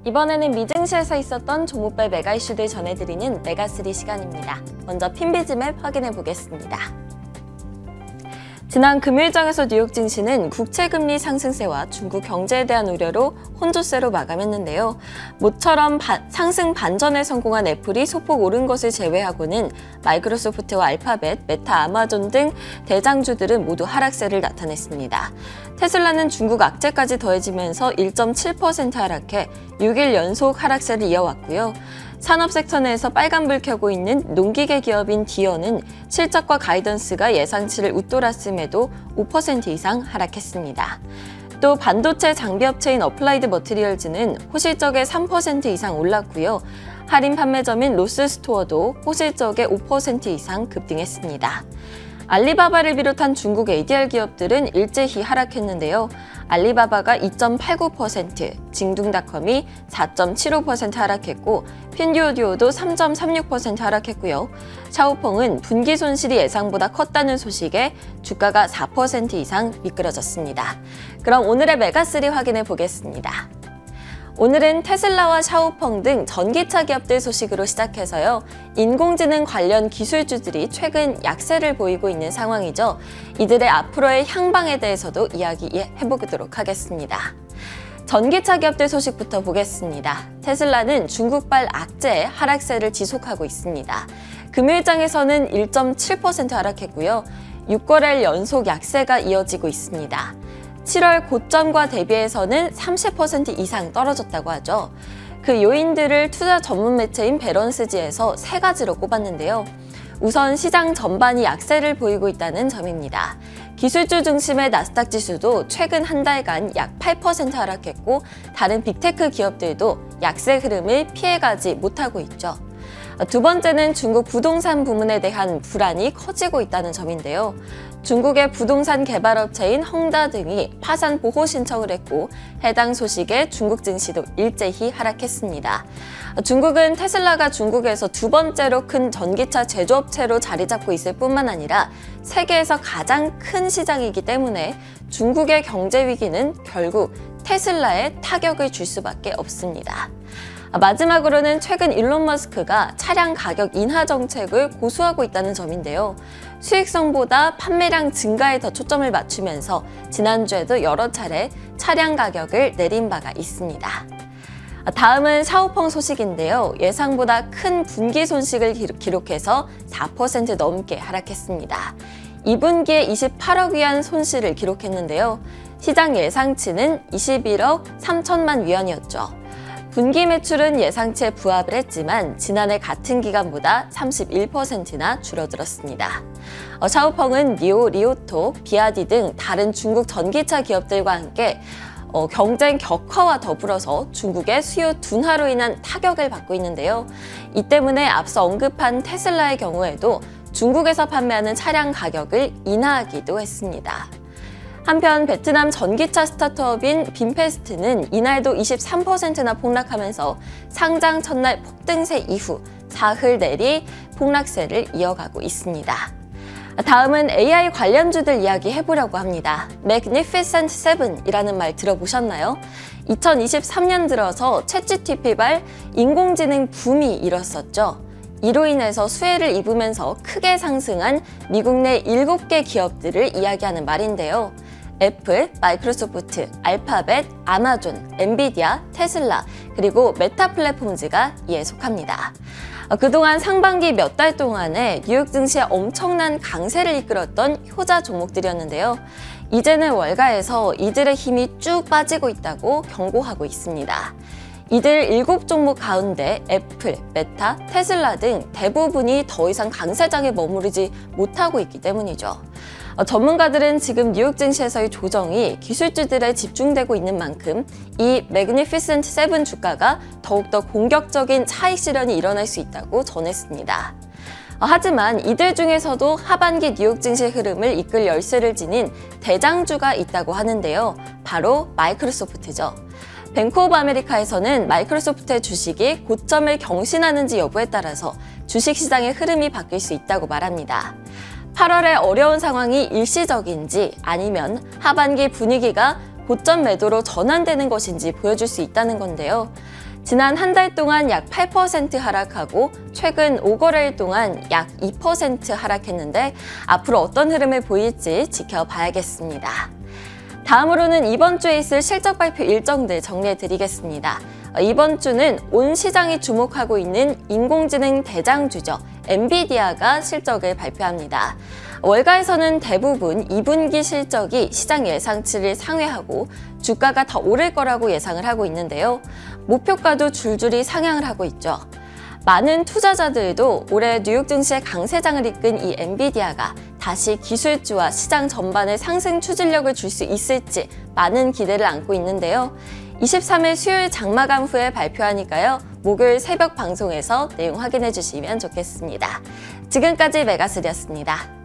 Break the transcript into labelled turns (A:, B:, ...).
A: 이번에는 미증시에서 있었던 종목별 메가 이슈들 전해드리는 메가3 시간입니다. 먼저 핀비즈맵 확인해 보겠습니다. 지난 금요일장에서 뉴욕 증시는 국채금리 상승세와 중국 경제에 대한 우려로 혼조세로 마감했는데요. 모처럼 상승 반전에 성공한 애플이 소폭 오른 것을 제외하고는 마이크로소프트와 알파벳, 메타, 아마존 등 대장주들은 모두 하락세를 나타냈습니다. 테슬라는 중국 악재까지 더해지면서 1.7% 하락해 6일 연속 하락세를 이어왔고요. 산업 섹터 내에서 빨간불 켜고 있는 농기계 기업인 디어는 실적과 가이던스가 예상치를 웃돌았음에도 5% 이상 하락했습니다. 또 반도체 장비업체인 어플라이드 머티리얼즈는 호실적에 3% 이상 올랐고요. 할인 판매점인 로스스토어도 호실적에 5% 이상 급등했습니다. 알리바바를 비롯한 중국 ADR 기업들은 일제히 하락했는데요. 알리바바가 2.89%, 징둥닷컴이 4.75% 하락했고 핀듀오디오도 3.36% 하락했고요. 샤오펑은 분기 손실이 예상보다 컸다는 소식에 주가가 4% 이상 미끄러졌습니다. 그럼 오늘의 메가3 확인해 보겠습니다. 오늘은 테슬라와 샤오펑 등 전기차 기업들 소식으로 시작해서요. 인공지능 관련 기술주들이 최근 약세를 보이고 있는 상황이죠. 이들의 앞으로의 향방에 대해서도 이야기해보도록 하겠습니다. 전기차 기업들 소식부터 보겠습니다. 테슬라는 중국발 악재의 하락세를 지속하고 있습니다. 금요일장에서는 1.7% 하락했고요. 6거래일 연속 약세가 이어지고 있습니다. 7월 고점과 대비해서는 30% 이상 떨어졌다고 하죠. 그 요인들을 투자 전문 매체인 배런스지에서 세 가지로 꼽았는데요. 우선 시장 전반이 약세를 보이고 있다는 점입니다. 기술주 중심의 나스닥 지수도 최근 한 달간 약 8% 하락했고 다른 빅테크 기업들도 약세 흐름을 피해가지 못하고 있죠. 두 번째는 중국 부동산 부문에 대한 불안이 커지고 있다는 점인데요. 중국의 부동산 개발업체인 헝다 등이 파산 보호 신청을 했고 해당 소식에 중국 증시도 일제히 하락했습니다. 중국은 테슬라가 중국에서 두 번째로 큰 전기차 제조업체로 자리 잡고 있을 뿐만 아니라 세계에서 가장 큰 시장이기 때문에 중국의 경제 위기는 결국 테슬라에 타격을 줄 수밖에 없습니다. 마지막으로는 최근 일론 머스크가 차량 가격 인하 정책을 고수하고 있다는 점인데요. 수익성보다 판매량 증가에 더 초점을 맞추면서 지난주에도 여러 차례 차량 가격을 내린 바가 있습니다. 다음은 샤오펑 소식인데요. 예상보다 큰 분기 손실을 기록해서 4% 넘게 하락했습니다. 2분기에 28억 위안 손실을 기록했는데요. 시장 예상치는 21억 3천만 위안이었죠. 분기 매출은 예상치에 부합을 했지만 지난해 같은 기간보다 31%나 줄어들었습니다. 샤오펑은 니오, 리오토, 비아디 등 다른 중국 전기차 기업들과 함께 경쟁 격화와 더불어서 중국의 수요 둔화로 인한 타격을 받고 있는데요. 이 때문에 앞서 언급한 테슬라의 경우에도 중국에서 판매하는 차량 가격을 인하하기도 했습니다. 한편 베트남 전기차 스타트업인 빈페스트는 이날도 23%나 폭락하면서 상장 첫날 폭등세 이후 사흘 내리 폭락세를 이어가고 있습니다. 다음은 AI 관련주들 이야기해보려고 합니다. Magnificent Seven이라는 말 들어보셨나요? 2023년 들어서 챗GPT발 인공지능 붐이 일었었죠. 이로 인해서 수혜를 입으면서 크게 상승한 미국 내 7개 기업들을 이야기하는 말인데요. 애플, 마이크로소프트, 알파벳, 아마존, 엔비디아, 테슬라, 그리고 메타 플랫폼즈가 이에 속합니다. 그동안 상반기 몇 달 동안에 뉴욕 증시에 엄청난 강세를 이끌었던 효자 종목들이었는데요. 이제는 월가에서 이들의 힘이 쭉 빠지고 있다고 경고하고 있습니다. 이들 7종목 가운데 애플, 메타, 테슬라 등 대부분이 더 이상 강세장에 머무르지 못하고 있기 때문이죠. 전문가들은 지금 뉴욕 증시에서의 조정이 기술주들에 집중되고 있는 만큼 이 Magnificent Seven 주가가 더욱더 공격적인 차익 실현이 일어날 수 있다고 전했습니다. 하지만 이들 중에서도 하반기 뉴욕 증시 흐름을 이끌 열쇠를 지닌 대장주가 있다고 하는데요. 바로 마이크로소프트죠. 뱅크 오브 아메리카에서는 마이크로소프트의 주식이 고점을 경신하는지 여부에 따라서 주식시장의 흐름이 바뀔 수 있다고 말합니다. 8월의 어려운 상황이 일시적인지 아니면 하반기 분위기가 고점 매도로 전환되는 것인지 보여줄 수 있다는 건데요. 지난 한 달 동안 약 8% 하락하고 최근 5거래일 동안 약 2% 하락했는데 앞으로 어떤 흐름을 보일지 지켜봐야겠습니다. 다음으로는 이번 주에 있을 실적 발표 일정들 정리해드리겠습니다. 이번 주는 온 시장이 주목하고 있는 인공지능 대장주죠. 엔비디아가 실적을 발표합니다. 월가에서는 대부분 2분기 실적이 시장 예상치를 상회하고 주가가 더 오를 거라고 예상을 하고 있는데요. 목표가도 줄줄이 상향을 하고 있죠. 많은 투자자들도 올해 뉴욕 증시의 강세장을 이끈 이 엔비디아가 다시 기술주와 시장 전반에 상승 추진력을 줄 수 있을지 많은 기대를 안고 있는데요. 23일 수요일 장마감 후에 발표하니까요. 목요일 새벽 방송에서 내용 확인해 주시면 좋겠습니다. 지금까지 메가슬이었습니다.